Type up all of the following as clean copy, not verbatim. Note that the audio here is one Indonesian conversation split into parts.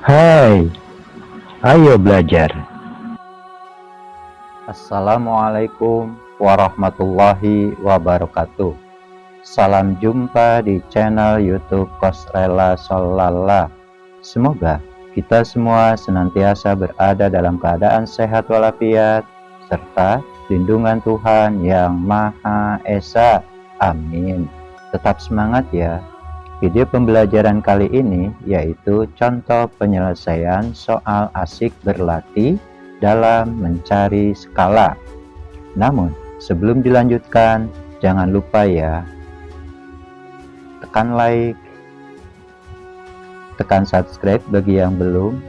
Hai, ayo belajar. Assalamualaikum warahmatullahi wabarakatuh. Salam jumpa di channel YouTube Kosrela Sholala. Semoga kita semua senantiasa berada dalam keadaan sehat walafiat serta lindungan Tuhan yang Maha Esa. Amin. Tetap semangat ya. Video pembelajaran kali ini yaitu contoh penyelesaian soal asik berlatih dalam mencari skala. Namun, sebelum dilanjutkan, jangan lupa ya, tekan like, tekan subscribe bagi yang belum,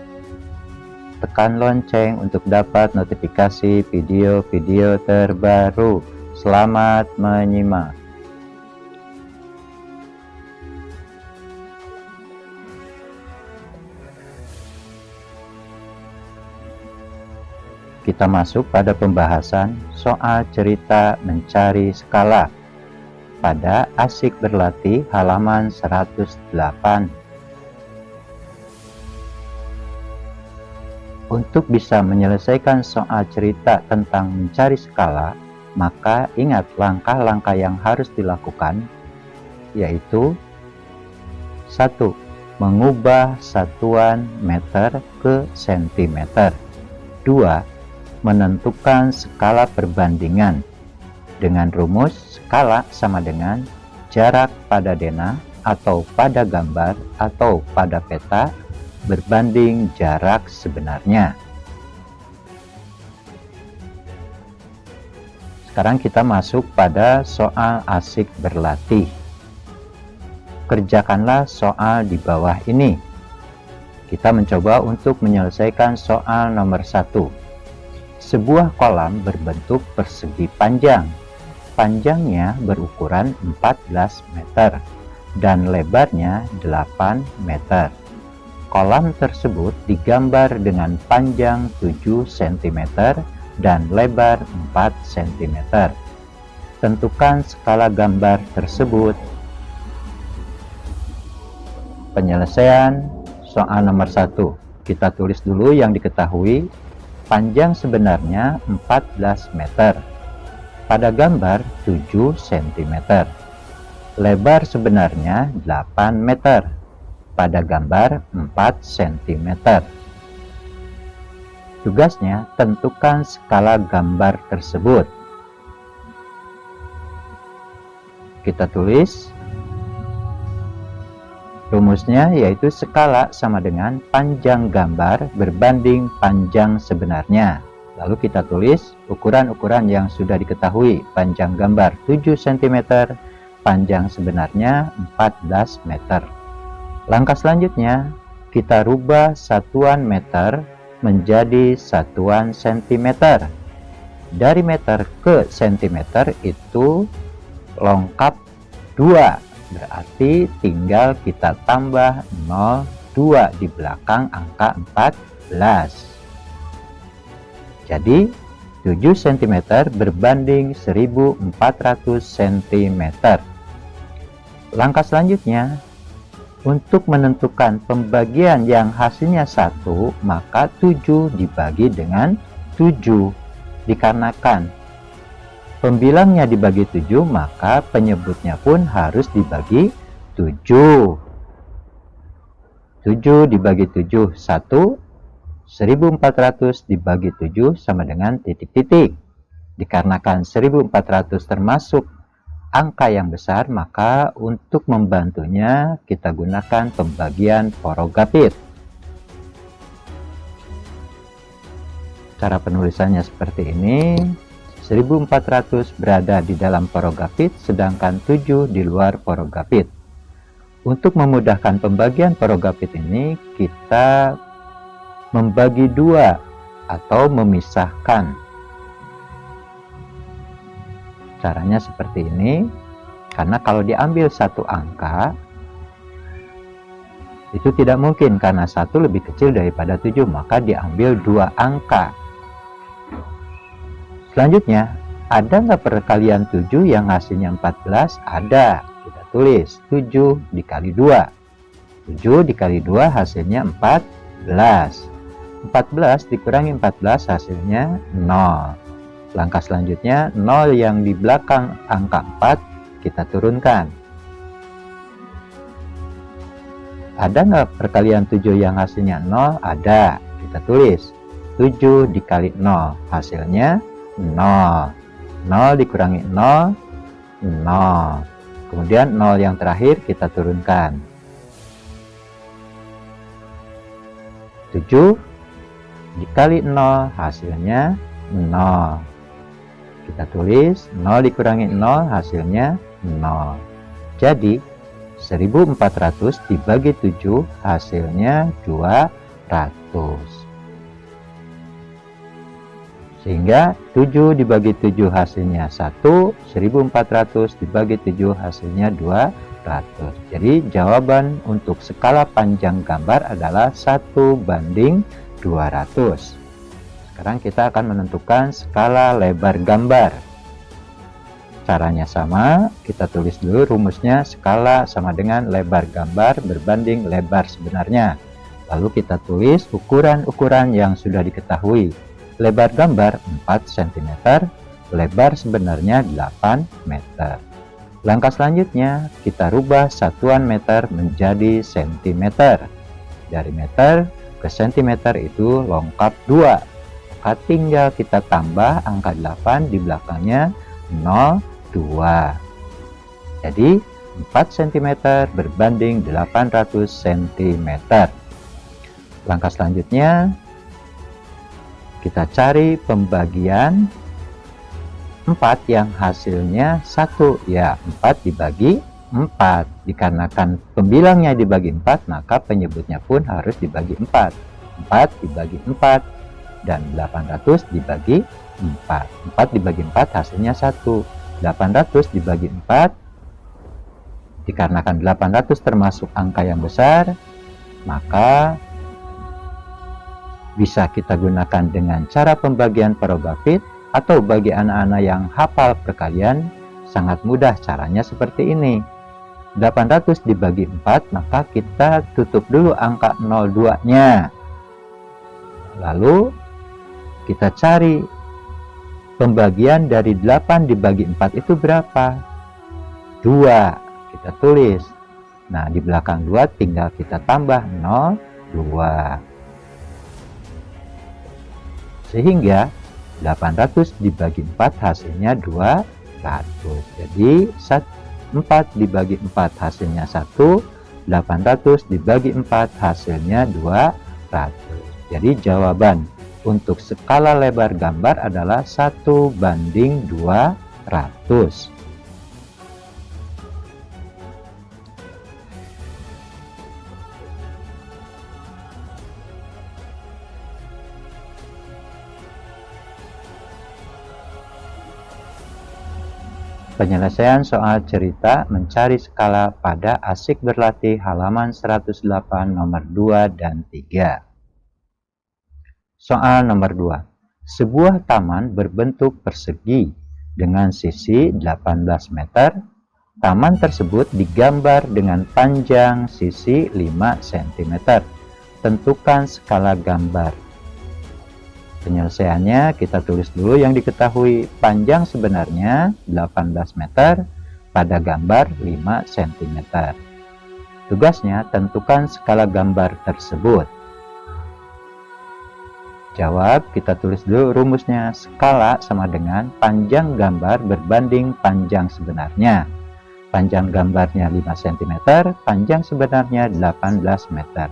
tekan lonceng untuk dapat notifikasi video-video terbaru. Selamat menyimak. Kita masuk pada pembahasan soal cerita mencari skala pada asik berlatih halaman 108. Untuk bisa menyelesaikan soal cerita tentang mencari skala, maka ingat langkah-langkah yang harus dilakukan, yaitu 1. Mengubah satuan meter ke sentimeter. 2. Menentukan skala perbandingan dengan rumus skala sama dengan jarak pada denah atau pada gambar atau pada peta berbanding jarak sebenarnya. Sekarang kita masuk pada soal asik berlatih. Kerjakanlah soal di bawah ini. Kita mencoba untuk menyelesaikan soal nomor 1. Sebuah kolam berbentuk persegi panjang. Panjangnya berukuran 14 meter dan lebarnya 8 meter. Kolam tersebut digambar dengan panjang 7 cm dan lebar 4 cm. Tentukan skala gambar tersebut. Penyelesaian soal nomor 1. Kita tulis dulu yang diketahui. Panjang sebenarnya 14 meter. Pada gambar 7 cm. Lebar sebenarnya 8 meter. Pada gambar 4 cm. Tugasnya tentukan skala gambar tersebut. Kita tulis. Rumusnya yaitu skala sama dengan panjang gambar berbanding panjang sebenarnya. Lalu kita tulis ukuran-ukuran yang sudah diketahui. Panjang gambar 7 cm, panjang sebenarnya 14 meter. Langkah selanjutnya, kita rubah satuan meter menjadi satuan sentimeter. Dari meter ke sentimeter itu lengkap 2. Berarti tinggal kita tambah 0,2 di belakang angka 14. Jadi 7 cm berbanding 1400 cm. Langkah selanjutnya, untuk menentukan pembagian yang hasilnya 1, maka 7 dibagi dengan 7. Dikarenakan pembilangnya dibagi 7, maka penyebutnya pun harus dibagi 7. 7 dibagi 7, 1. 1400 dibagi 7 sama dengan titik-titik. Dikarenakan 1400 termasuk angka yang besar, maka untuk membantunya kita gunakan pembagian porogapit. Cara penulisannya seperti ini. 1400 berada di dalam porogapit, sedangkan 7 di luar porogapit. Untuk memudahkan pembagian porogapit ini, kita membagi 2 atau memisahkan. Caranya seperti ini, karena kalau diambil satu angka, itu tidak mungkin karena 1 lebih kecil daripada 7, maka diambil 2 angka. Selanjutnya, ada nggak perkalian 7 yang hasilnya 14? Ada. Kita tulis 7 dikali 2. 7 dikali 2 hasilnya 14. 14 dikurangi 14 hasilnya 0. Langkah selanjutnya 0 yang di belakang angka 4 kita turunkan. Ada nggak perkalian 7 yang hasilnya 0? Ada. Kita tulis 7 dikali 0 hasilnya 0. 0 dikurangi 0, 0. Kemudian 0 yang terakhir kita turunkan. 7 dikali 0 hasilnya 0. Kita tulis 0 dikurangi 0 hasilnya 0. Jadi 1400 dibagi 7 hasilnya 200. Sehingga 7 dibagi 7 hasilnya 1, 1400 dibagi 7 hasilnya 200. Jadi jawaban untuk skala panjang gambar adalah 1:200. Sekarang kita akan menentukan skala lebar gambar. Caranya sama, kita tulis dulu rumusnya. Skala sama dengan lebar gambar berbanding lebar sebenarnya. Lalu kita tulis ukuran-ukuran yang sudah diketahui. Lebar gambar 4 cm, lebar sebenarnya 8 meter. Langkah selanjutnya, kita rubah satuan meter menjadi cm. Dari meter ke cm itu lengkap 2. Maka tinggal kita tambah angka 8 di belakangnya 0, 2. Jadi 4 cm berbanding 800 cm. Langkah selanjutnya, kita cari pembagian 4 yang hasilnya 1. Ya, 4 dibagi 4. Dikarenakan pembilangnya dibagi 4, maka penyebutnya pun harus dibagi 4. 4 dibagi 4 dan 800 dibagi 4. 4 dibagi 4 hasilnya 1. 800 dibagi 4, dikarenakan 800 termasuk angka yang besar, maka bisa kita gunakan dengan cara pembagian Parogafit, atau bagi anak-anak yang hafal perkalian sangat mudah, caranya seperti ini. 800 dibagi 4, maka kita tutup dulu angka 02 nya, lalu kita cari pembagian dari 8 dibagi 4 itu berapa? 2. Kita tulis. Nah, di belakang 2 tinggal kita tambah 0, 2. Sehingga 800 dibagi 4 hasilnya 200. Jadi 4 dibagi 4 hasilnya 1, 800 dibagi 4 hasilnya 200. Jadi jawaban untuk skala lebar gambar adalah 1:200. Penyelesaian soal cerita mencari skala pada Asik Berlatih halaman 108 nomor 2 dan 3. Soal nomor 2. Sebuah taman berbentuk persegi dengan sisi 18 meter. Taman tersebut digambar dengan panjang sisi 5 cm. Tentukan skala gambar. Penyelesaiannya kita tulis dulu yang diketahui. Panjang sebenarnya 18 meter, pada gambar 5 cm. Tugasnya tentukan skala gambar tersebut. Jawab, kita tulis dulu rumusnya. Skala sama dengan panjang gambar berbanding panjang sebenarnya. Panjang gambarnya 5 cm, panjang sebenarnya 18 meter.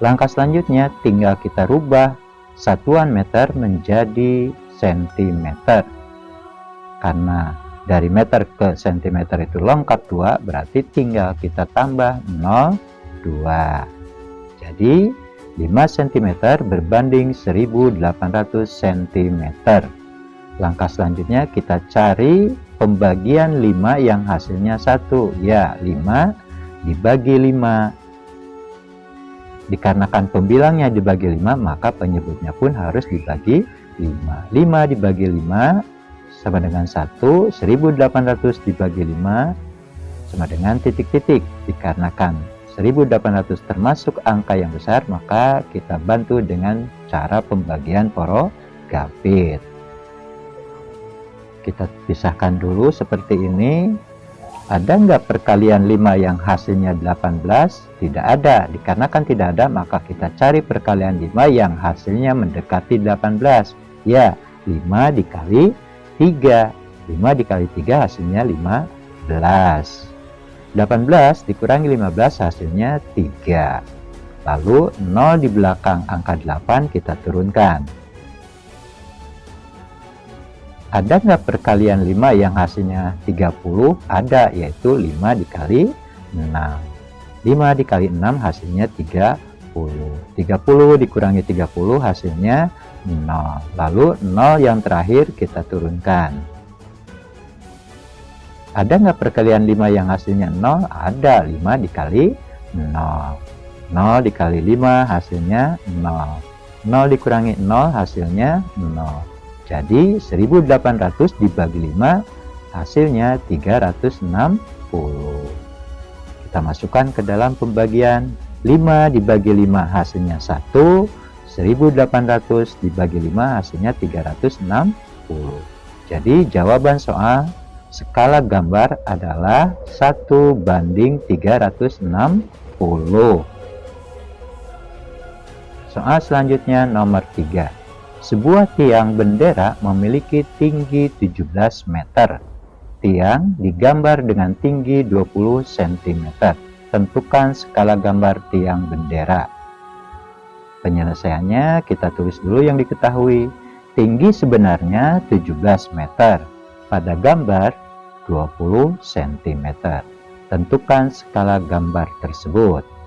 Langkah selanjutnya tinggal kita rubah satuan meter menjadi cm. Karena dari meter ke cm itu lengkap 2, berarti tinggal kita tambah 0, 2. Jadi 5 cm berbanding 1800 cm. Langkah selanjutnya kita cari pembagian 5 yang hasilnya 1. Ya, 5 dibagi 5. Dikarenakan pembilangnya dibagi 5, maka penyebutnya pun harus dibagi 5. 5 dibagi 5 sama dengan 1. 1800 dibagi 5 sama dengan titik-titik. Dikarenakan 1800 termasuk angka yang besar, maka kita bantu dengan cara pembagian porogapit. Kita pisahkan dulu seperti ini. Ada nggak perkalian 5 yang hasilnya 18? Tidak ada. Dikarenakan tidak ada, maka kita cari perkalian 5 yang hasilnya mendekati 18. Ya, 5 dikali 3. 5 dikali 3 hasilnya 15. 18 dikurangi 15 hasilnya 3. Lalu 0 di belakang angka 8 kita turunkan. Ada nggak perkalian 5 yang hasilnya 30? Ada, yaitu 5 dikali 6. 5 dikali 6 hasilnya 30. 30 dikurangi 30 hasilnya 0. Lalu 0 yang terakhir kita turunkan. Ada nggak perkalian 5 yang hasilnya 0? Ada, 5 dikali 0. 0 dikali 5 hasilnya 0. 0 dikurangi 0 hasilnya 0. Jadi 1800 dibagi 5 hasilnya 360. Kita masukkan ke dalam pembagian. 5 dibagi 5 hasilnya 1. 1800 dibagi 5 hasilnya 360. Jadi jawaban soal skala gambar adalah 1:360. Soal selanjutnya nomor 3. Sebuah tiang bendera memiliki tinggi 17 meter. Tiang digambar dengan tinggi 20 cm. Tentukan skala gambar tiang bendera. Penyelesaiannya kita tulis dulu yang diketahui. Tinggi sebenarnya 17 meter. Pada gambar 20 cm. Tentukan skala gambar tersebut.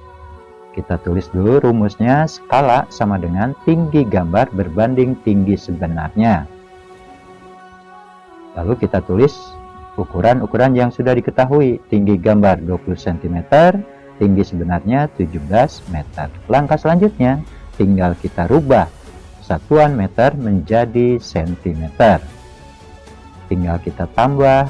Kita tulis dulu rumusnya. Skala sama dengan tinggi gambar berbanding tinggi sebenarnya. Lalu kita tulis ukuran-ukuran yang sudah diketahui. Tinggi gambar 20 cm, tinggi sebenarnya 17 meter. Langkah selanjutnya tinggal kita rubah satuan meter menjadi cm. Tinggal kita tambah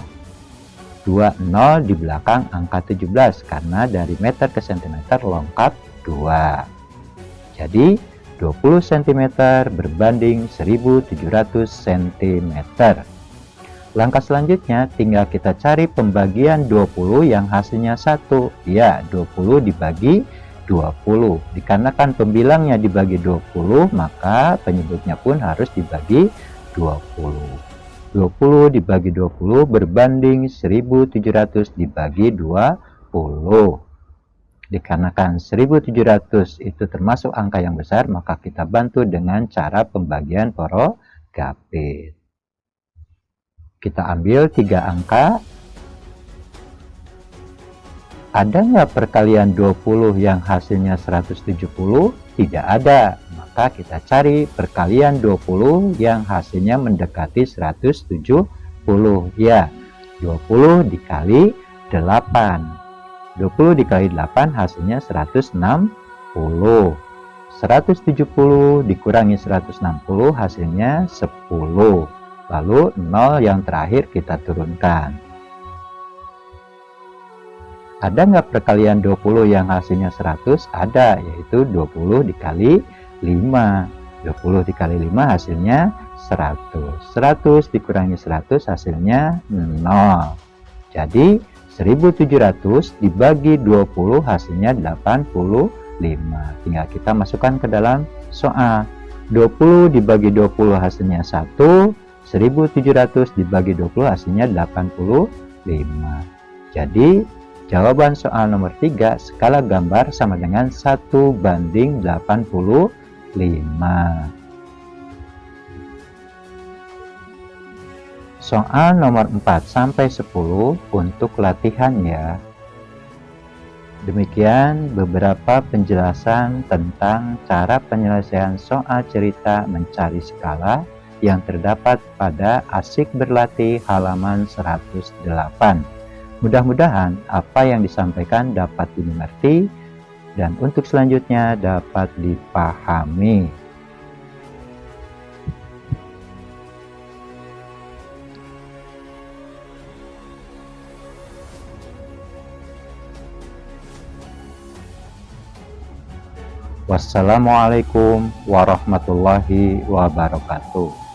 2 0 di belakang angka 17 karena dari meter ke cm lengkap 2. Jadi 20 cm berbanding 1700 cm. Langkah selanjutnya tinggal kita cari pembagian 20 yang hasilnya 1. Ya, 20 dibagi 20. Dikarenakan pembilangnya dibagi 20, maka penyebutnya pun harus dibagi 20. 20 dibagi 20 berbanding 1700 dibagi 20. Dikarenakan 1700 itu termasuk angka yang besar, maka kita bantu dengan cara pembagian porogapit. Kita ambil 3 angka. Ada nggak perkalian 20 yang hasilnya 170? Tidak ada. Maka kita cari perkalian 20 yang hasilnya mendekati 170. Ya, 20 dikali 8. 20 dikali 8 hasilnya 160. 170 dikurangi 160 hasilnya 10. Lalu 0 yang terakhir kita turunkan. Ada nggak perkalian 20 yang hasilnya 100? Ada, yaitu 20 dikali 5. 20 dikali 5 hasilnya 100. 100 dikurangi 100 hasilnya 0. Jadi 1700 dibagi 20 hasilnya 85. Tinggal kita masukkan ke dalam soal. 20 dibagi 20 hasilnya 1. 1700 dibagi 20 hasilnya 85. Jadi jawaban soal nomor 3 skala gambar sama dengan 1:85. Soal nomor 4 sampai 10 untuk latihan ya. Demikian beberapa penjelasan tentang cara penyelesaian soal cerita mencari skala yang terdapat pada Asik Berlatih halaman 108. Mudah-mudahan apa yang disampaikan dapat dimengerti dan untuk selanjutnya dapat dipahami. Wassalamualaikum warahmatullahi wabarakatuh.